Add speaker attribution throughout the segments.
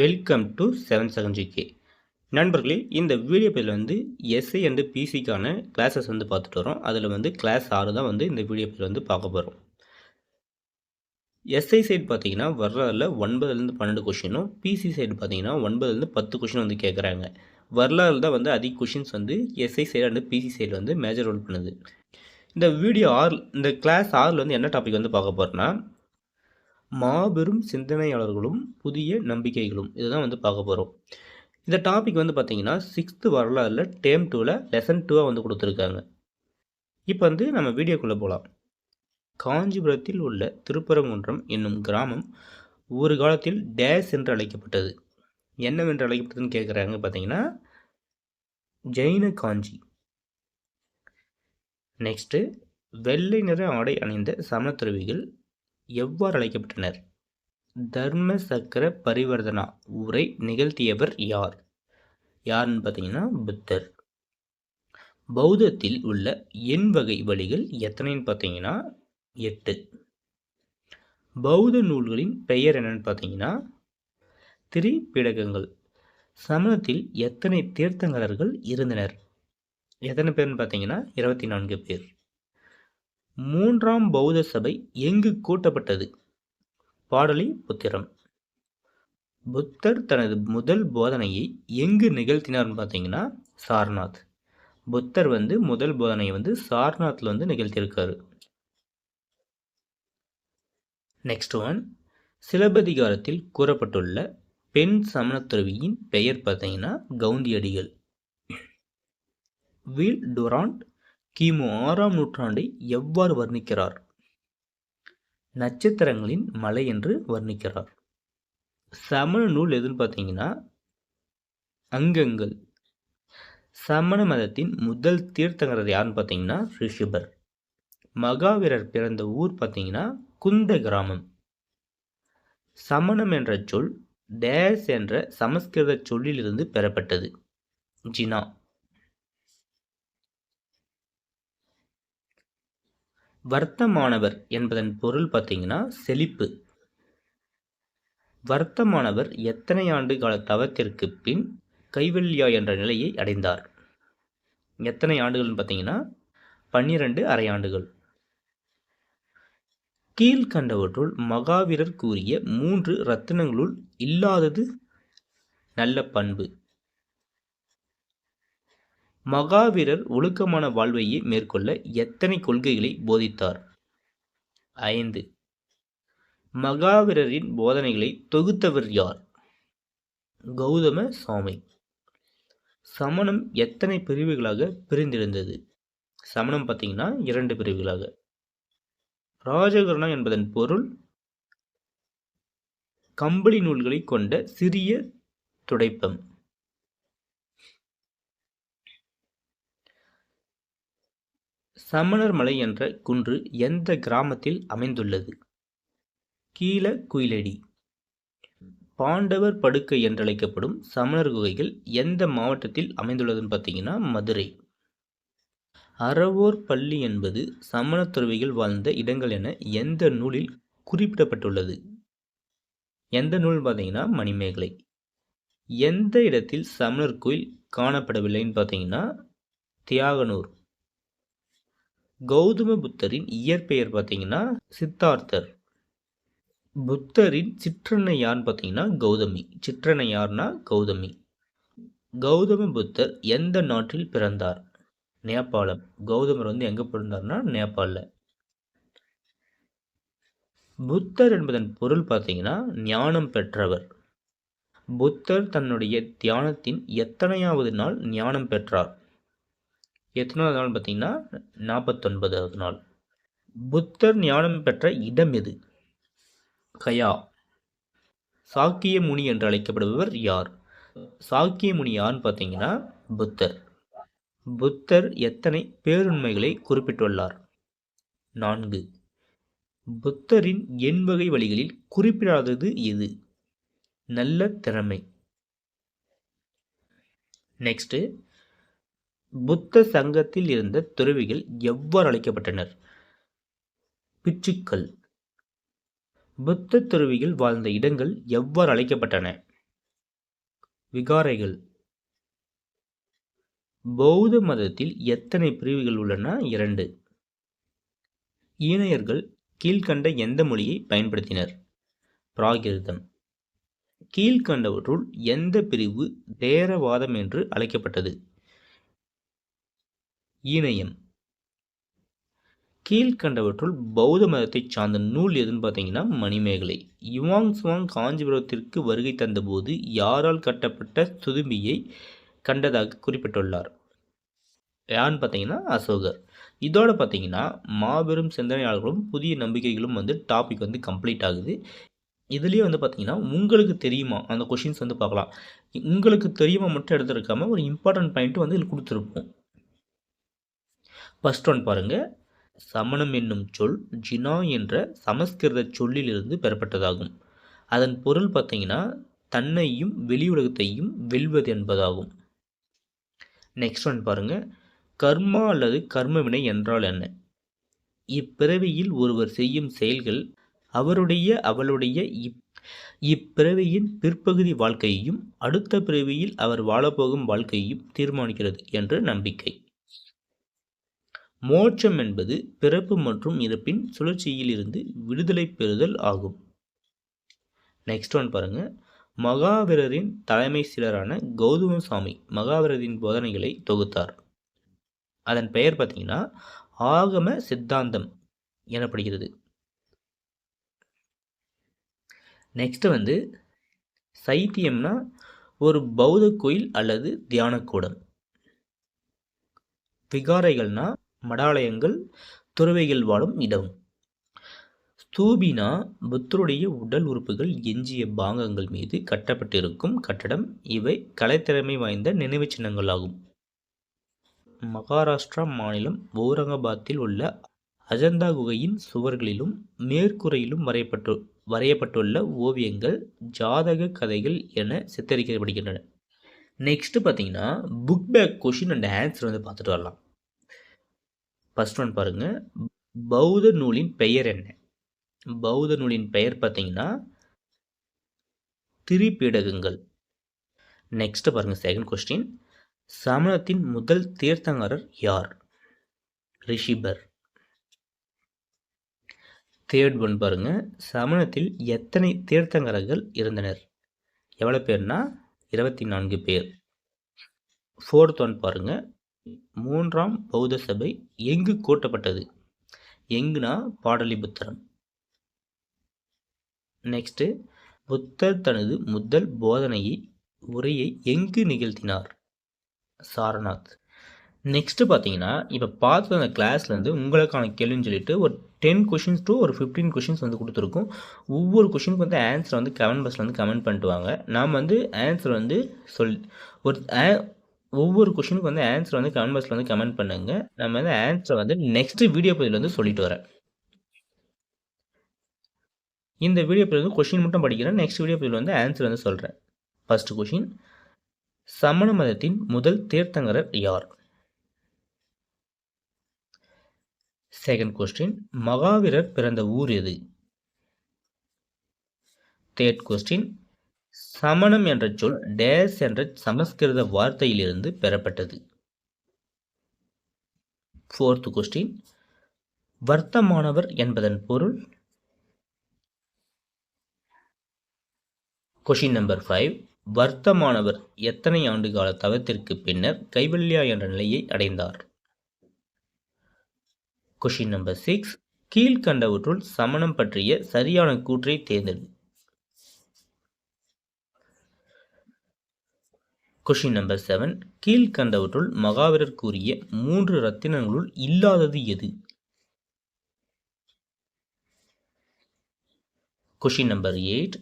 Speaker 1: Welcome to 7 second GK. நண்பர்களே, இந்த video பதிவில் எஸ்ஐ அண்டு பிசிக்கான கிளாஸஸ் பார்த்துட்டு வரோம். அதில் கிளாஸ் 6 தான் இந்த வீடியோ பதிவில் பார்க்க போகிறோம். எஸ்ஐ சைடு பார்த்தீங்கன்னா வரலாறுல 9லேருந்து 12 கொஷினும், பிசி சைடு பார்த்தீங்கன்னா 9லேருந்து 10 கொஷின் கேட்குறாங்க. வரலாறு தான் அதிக questions SI side and PC side major role பண்ணுது. இந்த வீடியோ 6 இந்த கிளாஸ் 6ல் என்ன டாபிக் பார்க்க போகிறோன்னா, மாபெரும் சிந்தனையாளர்களும் புதிய நம்பிக்கைகளும் இதுதான் பார்க்க போகிறோம். இந்த டாபிக் பார்த்தீங்கன்னா 6th வரலாறுல டேர்ம் 2ல் லெசன் 2 கொடுத்துருக்காங்க. இப்போ நம்ம வீடியோக்குள்ளே போகலாம். காஞ்சிபுரத்தில் உள்ள திருப்பரங்குன்றம் என்னும் கிராமம் ஒரு காலத்தில் டேஸ் என்று அழைக்கப்பட்டது. என்னவென்று அழைக்கப்பட்டதுன்னு கேட்குறாங்க. பார்த்தீங்கன்னா ஜெயின காஞ்சி. நெக்ஸ்ட்டு, வெள்ளை நிற ஆடை அணிந்த சமணத்துறவிகள் எவ்வாறு அழைக்கப்பட்டனர்? தர்ம சக்கர பரிவர்த்தனா உரை நிகழ்த்தியவர் யார்? யாருன்னு பார்த்தீங்கன்னா புத்தர். பௌத்தத்தில் உள்ள எண் வகை வழிகள் எத்தனைன்னு பார்த்தீங்கன்னா 8. பௌத்த நூல்களின் பெயர் என்னன்னு பார்த்தீங்கன்னா திரிபிடகங்கள். சமணத்தில் எத்தனை தீர்த்தங்கரர்கள் இருந்தனர்? எத்தனை பேர்னு பார்த்தீங்கன்னா 24 பேர். 3ஆம் பௌத்த சபை எங்கு கூட்டப்பட்டது? பாடலிபுத்திரம். புத்தர் தனது முதல் போதனையை எங்கு நிகழ்த்தினார்னு பார்த்தீங்கன்னா சாரநாத். புத்தர் முதல் போதனையை சாரநாத்தில் நிகழ்த்தியிருக்காரு. நெக்ஸ்ட் ஒன், சிலப்பதிகாரத்தில் கூறப்பட்டுள்ள பெண் சமணத்துறவியின் பெயர் பார்த்தீங்கன்னா கவுந்தியடிகள். வீல் டுராண்ட் கிமு 6ஆம் நூற்றாண்டை எவ்வாறு வர்ணிக்கிறார்? நட்சத்திரங்களின் மலை என்று வர்ணிக்கிறார். சமண நூல் எதுன்னு பார்த்தீங்கன்னா அங்கங்கள். சமண மதத்தின் முதல் தீர்த்தங்கரர் யாருன்னு பார்த்தீங்கன்னா ரிஷிபர். மகாவீரர் பிறந்த ஊர் பார்த்தீங்கன்னா குந்த கிராமம். சமணம் என்ற சொல் டேஸ் என்ற சமஸ்கிருத சொல்லிலிருந்து பெறப்பட்டது. ஜினா. வர்த்தமானவர் என்பதன் பொருள் பார்த்தீங்கன்னா செழிப்பு. வர்த்தமானவர் எத்தனை ஆண்டு கால தவத்திற்கு பின் கைவல்யா என்ற நிலையை அடைந்தார்? எத்தனை ஆண்டுகள்னு பார்த்தீங்கன்னா 12 அரை ஆண்டுகள். கீழ்கண்டவற்றுள் மகாவீரர் கூறிய 3 ரத்தினங்களுள் இல்லாதது நல்ல பண்பு. மகாவீரர் ஒழுக்கமான வாழ்வையே மேற்கொள்ள எத்தனை கொள்கைகளை போதித்தார்? 5. மகாவீரரின் போதனைகளை தொகுத்தவர் யார்? கௌதம சுவாமி. சமணம் எத்தனை பிரிவுகளாக பிரிந்திருந்தது? சமணம் பார்த்தீங்கன்னா 2 பிரிவுகளாக. ராஜகரணம் என்பதன் பொருள் கம்பளி நூல்களை கொண்ட சிறிய துடைப்பம். சமணர் மலை என்ற குன்று எந்த கிராமத்தில் அமைந்துள்ளது? கீழ குயிலடி. பாண்டவர் படுக்கை என்றழைக்கப்படும் சமணர் குகைகள் எந்த மாவட்டத்தில் அமைந்துள்ளதுன்னு பார்த்தீங்கன்னா மதுரை. அறவோர் பள்ளி என்பது சமண துறவிகள் வாழ்ந்த இடங்கள் என எந்த நூலில் குறிப்பிடப்பட்டுள்ளது? எந்த நூல் பார்த்தீங்கன்னா மணிமேகலை. எந்த இடத்தில் சமணர் கோயில் காணப்படவில்லைன்னு பார்த்தீங்கன்னா தியாகனூர். கௌதம புத்தரின் இயற்பெயர் பார்த்தீங்கன்னா சித்தார்த்தர். புத்தரின் சிற்றன்னை யாருன்னு பார்த்தீங்கன்னா கௌதமி. சிற்றன்னை யாருன்னா கௌதமி. கௌதம புத்தர் எந்த நாட்டில் பிறந்தார்? நேபாளம். கௌதமர் எங்கே பிறந்தார்னா நேபாளில். புத்தர் என்பதன் பொருள் பார்த்தீங்கன்னா ஞானம் பெற்றவர். புத்தர் தன்னுடைய தியானத்தின் எத்தனையாவது நாள் ஞானம் பெற்றார்? எத்தனாவது நாள் பார்த்தீங்கன்னா 49வது நாள். புத்தர் ஞானம் பெற்ற இடம் எது? கயா. சாக்கிய முனி என்று அழைக்கப்படுபவர் யார்? சாக்கிய முனி யாருன்னு பார்த்தீங்கன்னா புத்தர். புத்தர் எத்தனை பேருண்மைகளை குறிப்பிட்டுள்ளார்? 4. புத்தரின் எண் வகை வழிகளில் குறிப்பிடாதது எது? நல்ல திறமை. நெக்ஸ்ட், புத்த சங்கத்தில் இருந்த துறவிகள் எவ்வாறு அழைக்கப்பட்டனர்? பிட்சுக்கள். புத்த துறவிகள் வாழ்ந்த இடங்கள் எவ்வாறு அழைக்கப்பட்டன? விகாரைகள். பௌத்த மதத்தில் எத்தனை பிரிவுகள் உள்ளன? 2. ஈனையர்கள் கீழ்க்கண்ட எந்த மொழியை பயன்படுத்தினர்? பிராகிருதம். கீழ்க்கண்டவற்றுள் எந்த பிரிவு தேரவாதம் என்று அழைக்கப்பட்டது? ஈனயம். கீழ்க்கண்டவற்றுள் பௌத்த மதத்தைச் சார்ந்த நூல் எதுன்னு பார்த்தீங்கன்னா மணிமேகலை. யுவாங் சுவாங் காஞ்சிபுரத்திற்கு வருகை தந்தபோது யாரால் கட்டப்பட்ட துதும்பியை கண்டதாக குறிப்பிட்டுள்ளார்? யான்னு பார்த்தீங்கன்னா அசோகர். இதோட பார்த்தீங்கன்னா மாபெரும் சிந்தனையாளர்களும் புதிய நம்பிக்கைகளும் டாபிக் கம்ப்ளீட் ஆகுது. இதுலேயே பார்த்தீங்கன்னா உங்களுக்கு தெரியுமா அந்த கொஷின்ஸ் பார்க்கலாம். உங்களுக்கு தெரியுமா மட்டும் எடுத்துருக்காம ஒரு இம்பார்ட்டன்ட் பாயிண்ட் இதில் கொடுத்துருப்போம். ஃபர்ஸ்ட் ஒன் பாருங்கள். சமணம் என்னும் சொல் ஜினா என்ற சமஸ்கிருத சொல்லிலிருந்து பெறப்பட்டதாகும். அதன் பொருள் பார்த்தீங்கன்னா தன்னையும் வெளி உலகத்தையும் வெல்வது என்பதாகும். நெக்ஸ்ட் ஒன் பாருங்கள். கர்மா அல்லது கர்மவினை என்றால் என்ன? இப்பிறவியில் ஒருவர் செய்யும் செயல்கள் அவருடைய அவளுடைய இப்பிறவியின் பிற்பகுதி வாழ்க்கையையும் அடுத்த பிறவியில் அவர் வாழப்போகும் வாழ்க்கையையும் தீர்மானிக்கிறது என்ற நம்பிக்கை. மோட்சம் என்பது பிறப்பு மற்றும் இறப்பின் சுழற்சியில் இருந்து விடுதலை பெறுதல் ஆகும். நெக்ஸ்ட் ஒன் பாருங்க. மகாவீரரின் தலைமை சீடரான கௌதம சாமி மகாவீரரின் போதனைகளை தொகுத்தார். அதன் பெயர் பார்த்தீங்கன்னா ஆகம சித்தாந்தம் எனப்படுகிறது. நெக்ஸ்ட் சைத்தியம்னா ஒரு பௌத்த கோயில் அல்லது தியானக்கூடம். விகாரைகள்னா மடாலயங்கள், துறவிகள் வாழும் இடம். ஸ்தூபினா புத்தருடைய உடல் உறுப்புகள் எஞ்சிய பாகங்கள் மீது கட்டப்பட்டிருக்கும் கட்டடம். இவை கலைத்திறமை வாய்ந்த நினைவு சின்னங்கள் ஆகும். மகாராஷ்டிரா மாநிலம் ஓரங்காபாத்தில் உள்ள அஜந்தா குகையின் சுவர்களிலும் மேற்கூரையிலும் வரையப்பட்டுள்ள ஓவியங்கள் ஜாதக கதைகள் என சித்தரிக்கப்படுகின்றன. நெக்ஸ்ட் பார்த்தீங்கன்னா book back question and answer பார்த்துட்டு வரலாம். ஃபர்ஸ்ட் ஒன் பாருங்க. பௌத்த நூலின் பெயர் என்ன? பௌத்த நூலின் பெயர் பார்த்தீங்கன்னா திரிபீடகங்கள். நெக்ஸ்ட் பாருங்க. Second question. சமணத்தின் முதல் தீர்த்தங்கரர் யார்? ரிஷிபர். தேர்ட் ஒன் பாருங்க. சமணத்தில் எத்தனை தீர்த்தங்கரர்கள் இருந்தனர்? எவ்வளோ பேர்னா 24 பேர். ஃபோர்த் ஒன் பாருங்க. மூன்றாம் பௌத்த சபை எங்கு கூட்டப்பட்டது? எங்குனா பாடலிபுத்திரம். நெக்ஸ்ட், புத்தர் தனது முதல் உரையை எங்கு நிகழ்த்தினார்? சாரநாத். நெக்ஸ்ட் பார்த்தீங்கன்னா இப்போ பார்த்து அந்த கிளாஸ்லேருந்து உங்களுக்கான கேள்வின்னு சொல்லிட்டு ஒரு 10 கொஷின்ஸ் டு ஒரு 15 கொஷின்ஸ் கொடுத்துருக்கோம். ஒவ்வொரு கொஷினுக்கு ஆன்சர் கமெண்ட் பாக்ஸில் கமெண்ட் பண்ணிட்டு வாங்க. நாம் ஆன்சர் ஒரு ஒவ்வொரு கொஷினுக்கு ஆன்சர் கமெண்ட் பாக்ஸில் கமெண்ட் பண்ணுங்க. நம்ம ஆன்சரை நெக்ஸ்ட் வீடியோ பதிவில் சொல்லிட்டு வரேன். இந்த வீடியோ பதிவில் கொஷின் மட்டும் படிக்கிறேன். நெக்ஸ்ட் வீடியோ பதிவில் ஆன்சர் சொல்கிறேன். First question. சமண மதத்தின் முதல் தீர்த்தங்கரர் யார்? Second question. மகாவீரர் பிறந்த ஊர் எது? Third question. சமணம் என்ற சொல் டேஸ் என்ற சமஸ்கிருத வார்த்தையிலிருந்து பெறப்பட்டது. Fourth question. வர்த்தமானவர் என்பதன் பொருள்? Question number 5. வர்த்தமானவர் எத்தனை ஆண்டுகால தவத்திற்கு பின்னர் கைவல்யா என்ற நிலையை அடைந்தார்? Question number 6. கீழ்கண்டவற்றுள் சமணம் பற்றிய சரியான கூற்றை தேர்ந்தெடு. Question number 7. கீழ்கண்டவற்றுள் மகாவீரர் கூறிய 3 ரத்தினங்களுள் இல்லாதது எது? Question number 8.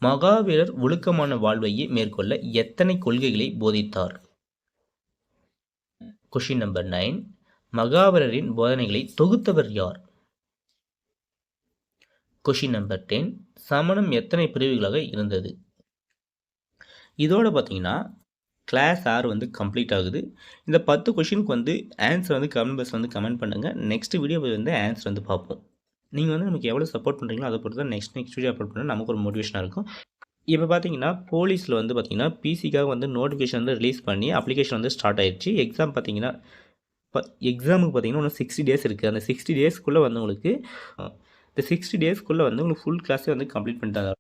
Speaker 1: மகாவீரர் ஒழுக்கமான வாழ்வையே மேற்கொள்ள எத்தனை கொள்கைகளை போதித்தார்? Question number 9. மகாவீரரின் போதனைகளை தொகுத்தவர் யார்? Question number 10. சமணம் எத்தனை பிரிவுகளாக இருந்தது? இதோட பார்த்தீங்கன்னா கிளாஸ் 6 கம்ப்ளீட் ஆகுது. இந்த 10 கொஷினுக்கு ஆன்சர் கமெண்ட் பாக்ஸில் கமெண்ட் பண்ணுங்கள். நெக்ஸ்ட் வீடியோ ஆன்சர் பார்ப்போம். நீங்கள் நமக்கு எவ்வளோ சப்போர்ட் பண்ணுறீங்களோ அதை பொறுத்து தான் நெக்ஸ்ட் வீடியோ அப்லோட் பண்ணால் நமக்கு ஒரு மோட்டிவேஷனாக இருக்கும். இப்போ பார்த்தீங்கன்னா போலீஸில் வந்து பார்த்தீங்கன்னா பிசிக்காக வந்து நோட்டிஃபிகேஷன் வந்து ரிலீஸ் பண்ணி அப்ளிகேஷன் வந்து ஸ்டார்ட் ஆயிடுச்சு. எக்ஸாம் பார்த்தீங்கன்னா எக்ஸாமுக்கு பார்த்தீங்கன்னா இன்னும் 60 டேஸ் இருக்குது. அந்த 60 டேஸ்க்குள்ளே வந்து உங்களுக்கு இந்த 60 டேஸ்க்குள்ளே வந்து உங்களுக்கு ஃபுல் கிளாஸே வந்து கம்ப்ளீட் பண்ணிட்டாங்க.